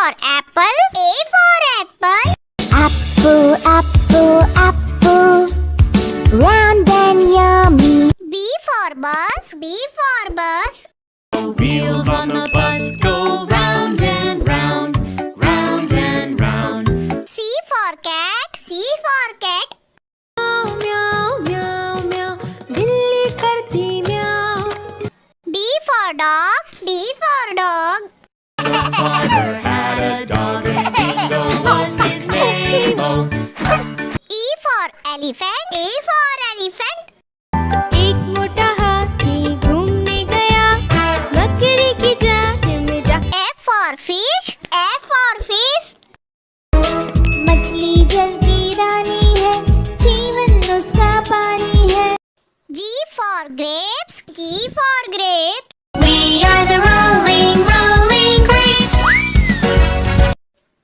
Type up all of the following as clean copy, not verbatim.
for apple. A for apple. Apple, apple, apple, round and yummy. B for bus. B for bus. Wheels on the bus go round and round, round and round. C for cat. C for cat. Meow, meow, meow, billi karti meow. D for dog. D for dog. Father had a dog and Bingo was his name-o. E for elephant. E for elephant. एक मोटा हाथी घूमने गया बकरी की जान में जा. F for fish. F for fish. मछली जल की रानी है जीवन उसका पानी है. G for grapes. G for grapes. We are the rolling, rolling grapes.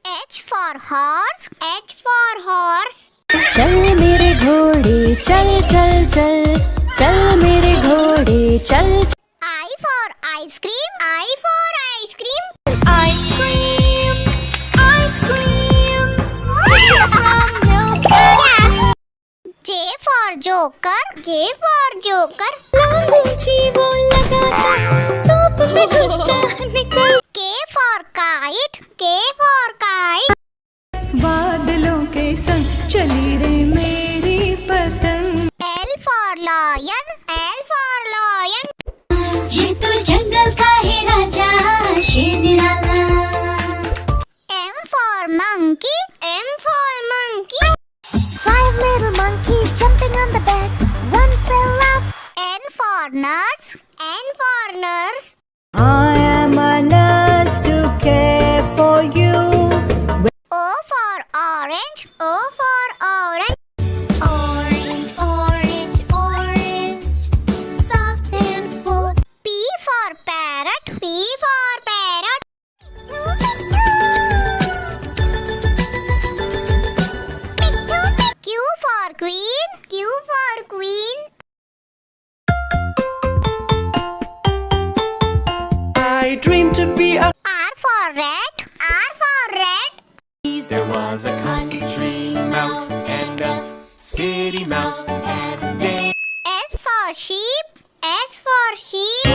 H for horse. H for horse. चल मेरे घोड़े चल चल चल, चल मेरे घोड़े चल. I for ice cream. I for ice cream. Ice cream, ice cream, made from milk and cream. J for joker. J for joker. लांग ऊंची वो लगाता धूप में घुसता निकल. K for kite. K for kite. बादलों के संग चली रे मेरी पतंग. L for lion. L for lion. ये तो जंगल का है राजा शेर निराला. M for monkey. M for monkey. 5 little monkeys jumping on the bed. One fell off. N for nurse. N for nurse. I am a nurse to care for you. O for orange. O for orange. Orange, orange, orange, soft and full. P for parrot. P for parrot. Q for queen. Q for queen. I dream to be a R for rat. R for rat. There was a country mouse and a city mouse, and they S for sheep. S for sheep.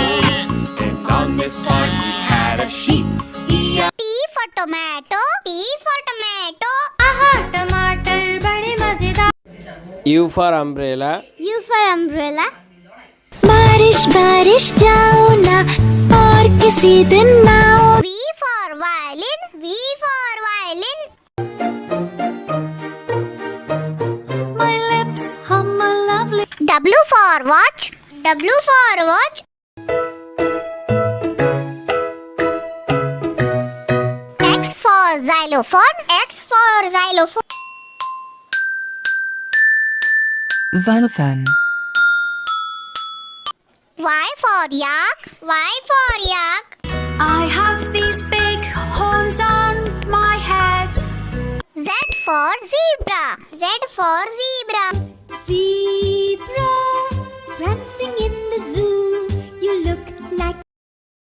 and on this farm he had a sheep. T for tomato. T for tomato. आहा टमाटर बड़े मजेदार. U for umbrella. U for umbrella. बारिश बारिश जाओ ना और किसी दिन ना आओ. V for violin. V for violin. My lips hum a lovely. W for watch. W for watch. X for xylophone. X for xylophone. xylophone. Y for yak. Y for yak. I have these big horns on my head. Z for zebra. Z for zebra. V